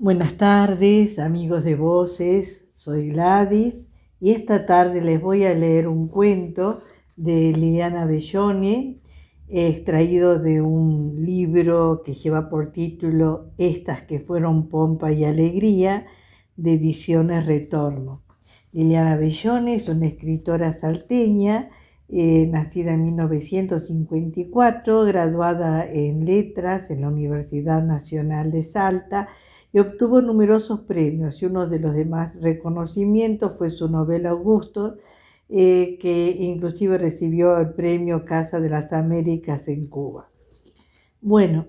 Buenas tardes, amigos de Voces, soy Gladys y esta tarde les voy a leer un cuento de Liliana Bellone, extraído de un libro que lleva por título Estas que fueron pompa y alegría, de Ediciones Retorno. Liliana Bellone es una escritora salteña, nacida en 1954, graduada en Letras en la Universidad Nacional de Salta, y obtuvo numerosos premios, y uno de los demás reconocimientos fue su novela Augusto, que inclusive recibió el premio Casa de las Américas en Cuba. Bueno,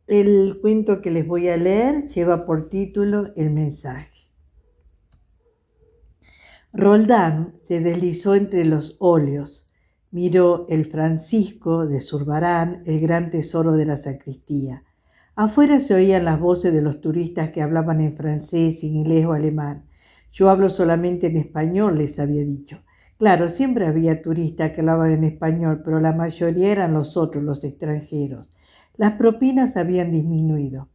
el cuento que les voy a leer lleva por título El mensaje. Roldán se deslizó entre los óleos, miró el Francisco de Zurbarán, el gran tesoro de la sacristía. Afuera se oían las voces de los turistas que hablaban en francés, inglés o alemán. Yo hablo solamente en español, les había dicho. Claro, siempre había turistas que hablaban en español, pero la mayoría eran los otros, los extranjeros. Las propinas habían disminuido.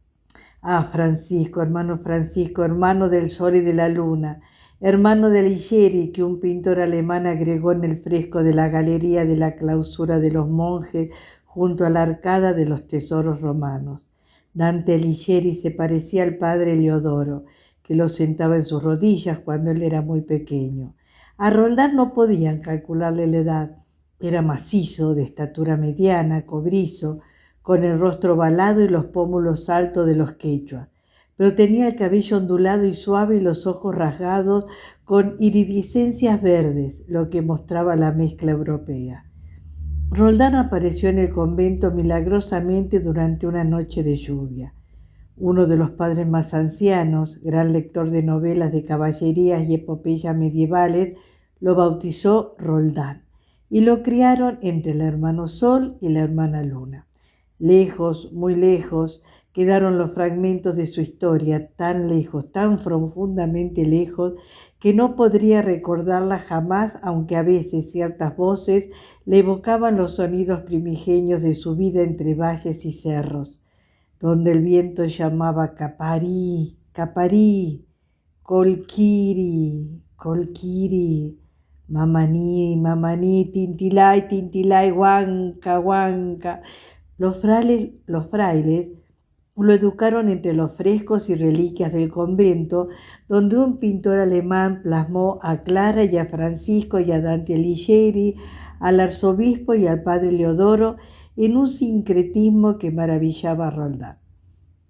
Ah, Francisco, hermano del sol y de la luna, hermano de Alighieri, que un pintor alemán agregó en el fresco de la galería de la clausura de los monjes junto a la arcada de los tesoros romanos. Dante Alighieri se parecía al padre Leodoro, que lo sentaba en sus rodillas cuando él era muy pequeño. A Roldán no podían calcularle la edad. Era macizo, de estatura mediana, cobrizo, con el rostro ovalado y los pómulos altos de los quechua, pero tenía el cabello ondulado y suave y los ojos rasgados con iridiscencias verdes, lo que mostraba la mezcla europea. Roldán apareció en el convento milagrosamente durante una noche de lluvia. Uno de los padres más ancianos, gran lector de novelas de caballerías y epopeyas medievales, lo bautizó Roldán y lo criaron entre el hermano Sol y la hermana Luna. Lejos, muy lejos, quedaron los fragmentos de su historia, tan lejos, tan profundamente lejos, que no podría recordarla jamás, aunque a veces ciertas voces le evocaban los sonidos primigenios de su vida entre valles y cerros, donde el viento llamaba Caparí, Caparí, Colquiri, Colquiri, Mamaní, Mamaní, Tintilay, Tintilay, Huanca, Huanca. Los frailes lo educaron entre los frescos y reliquias del convento, donde un pintor alemán plasmó a Clara y a Francisco y a Dante Alighieri, al arzobispo y al padre Leodoro, en un sincretismo que maravillaba a Roldán.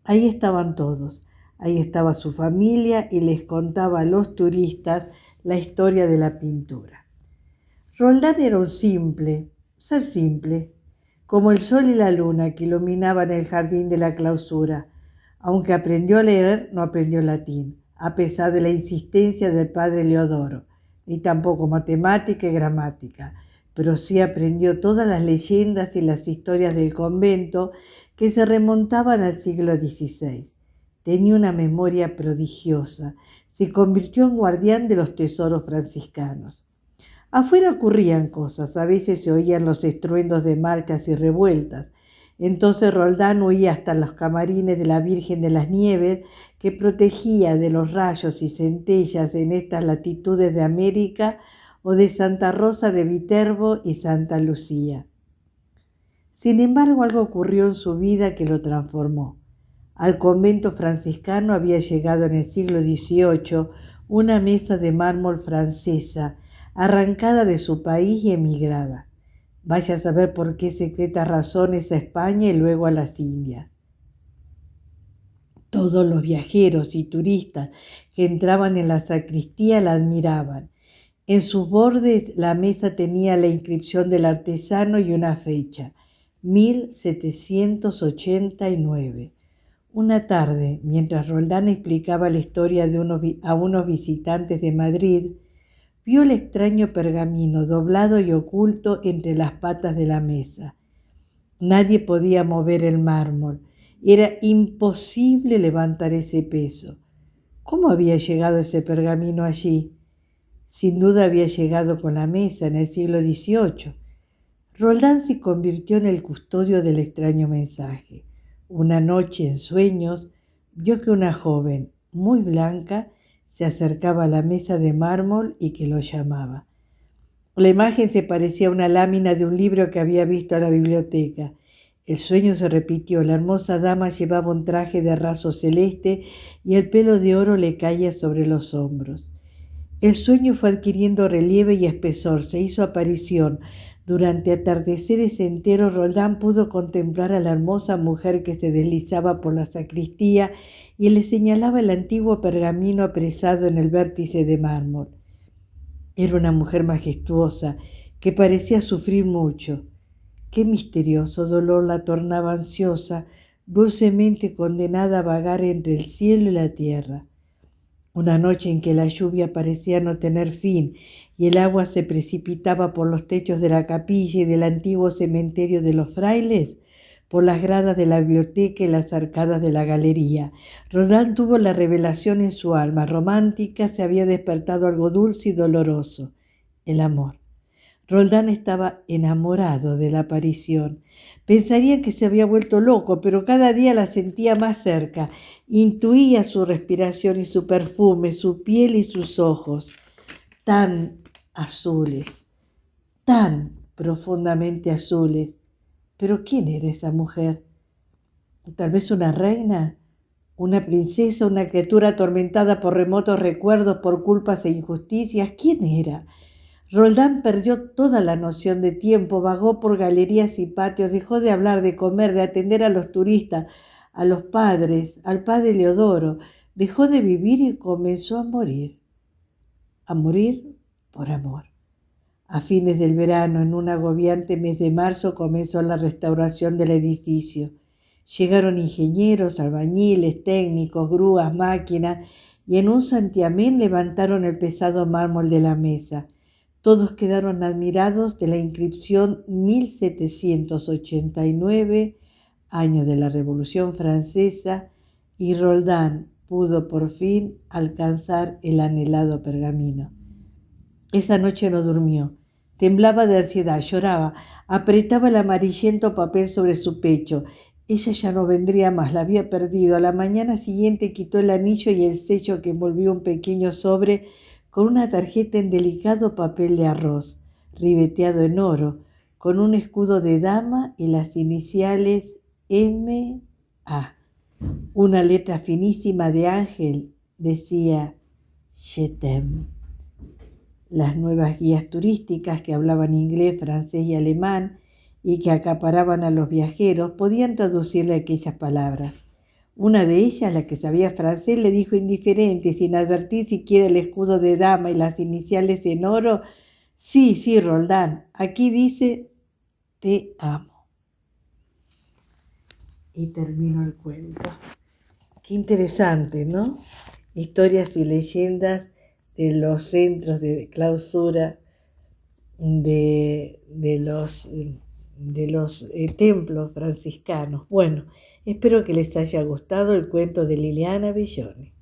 Ahí estaban todos, ahí estaba su familia y les contaba a los turistas la historia de la pintura. Roldán era un simple, ser simple, como el sol y la luna que iluminaban el jardín de la clausura. Aunque aprendió a leer, no aprendió latín, a pesar de la insistencia del padre Leodoro, ni tampoco matemática y gramática, pero sí aprendió todas las leyendas y las historias del convento que se remontaban al siglo XVI. Tenía una memoria prodigiosa, se convirtió en guardián de los tesoros franciscanos. Afuera ocurrían cosas, a veces se oían los estruendos de marchas y revueltas. Entonces Roldán huía hasta los camarines de la Virgen de las Nieves, que protegía de los rayos y centellas en estas latitudes de América, o de Santa Rosa de Viterbo y Santa Lucía. Sin embargo, algo ocurrió en su vida que lo transformó. Al convento franciscano había llegado en el siglo XVIII una mesa de mármol francesa, arrancada de su país y emigrada. Vaya a saber por qué secretas razones a España y luego a las Indias. Todos los viajeros y turistas que entraban en la sacristía la admiraban. En sus bordes la mesa tenía la inscripción del artesano y una fecha, 1789. Una tarde, mientras Roldán explicaba la historia a unos visitantes de Madrid, vio el extraño pergamino doblado y oculto entre las patas de la mesa. Nadie podía mover el mármol. Era imposible levantar ese peso. ¿Cómo había llegado ese pergamino allí? Sin duda había llegado con la mesa en el siglo XVIII. Roldán se convirtió en el custodio del extraño mensaje. Una noche en sueños vio que una joven muy blanca se acercaba a la mesa de mármol y que lo llamaba. La imagen se parecía a una lámina de un libro que había visto en la biblioteca. El sueño se repitió. La hermosa dama llevaba un traje de raso celeste y el pelo de oro le caía sobre los hombros. El sueño fue adquiriendo relieve y espesor, se hizo aparición. Durante atardeceres enteros, Roldán pudo contemplar a la hermosa mujer que se deslizaba por la sacristía y le señalaba el antiguo pergamino apresado en el vértice de mármol. Era una mujer majestuosa que parecía sufrir mucho. Qué misterioso dolor la tornaba ansiosa, dulcemente condenada a vagar entre el cielo y la tierra. Una noche en que la lluvia parecía no tener fin y el agua se precipitaba por los techos de la capilla y del antiguo cementerio de los frailes, por las gradas de la biblioteca y las arcadas de la galería, Roldán tuvo la revelación en su alma romántica. Se había despertado algo dulce y doloroso, el amor. Roldán estaba enamorado de la aparición. Pensarían que se había vuelto loco, pero cada día la sentía más cerca. Intuía su respiración y su perfume, su piel y sus ojos, tan azules, tan profundamente azules. Pero ¿quién era esa mujer? ¿Tal vez una reina? ¿Una princesa? ¿Una criatura atormentada por remotos recuerdos, por culpas e injusticias? ¿Quién era? Roldán perdió toda la noción de tiempo, vagó por galerías y patios, dejó de hablar, de comer, de atender a los turistas, a los padres, al padre Leodoro, dejó de vivir y comenzó a morir por amor. A fines del verano, en un agobiante mes de marzo, comenzó la restauración del edificio. Llegaron ingenieros, albañiles, técnicos, grúas, máquinas, y en un santiamén levantaron el pesado mármol de la mesa. Todos quedaron admirados de la inscripción 1789, año de la Revolución Francesa, y Roldán pudo por fin alcanzar el anhelado pergamino. Esa noche no durmió. Temblaba de ansiedad, lloraba, apretaba el amarillento papel sobre su pecho. Ella ya no vendría más, la había perdido. A la mañana siguiente quitó el anillo y el sello que envolvió un pequeño sobre con una tarjeta en delicado papel de arroz, ribeteado en oro, con un escudo de dama y las iniciales M.A. Una letra finísima de ángel decía Je t'aime. Las nuevas guías turísticas que hablaban inglés, francés y alemán y que acaparaban a los viajeros podían traducirle aquellas palabras. Una de ellas, la que sabía francés, le dijo indiferente, sin advertir siquiera el escudo de dama y las iniciales en oro: Sí, Roldán, aquí dice te amo. Y terminó el cuento. Qué interesante, ¿no? Historias y leyendas de los centros de clausura de los templos franciscanos. Bueno, espero que les haya gustado el cuento de Liliana Belloni.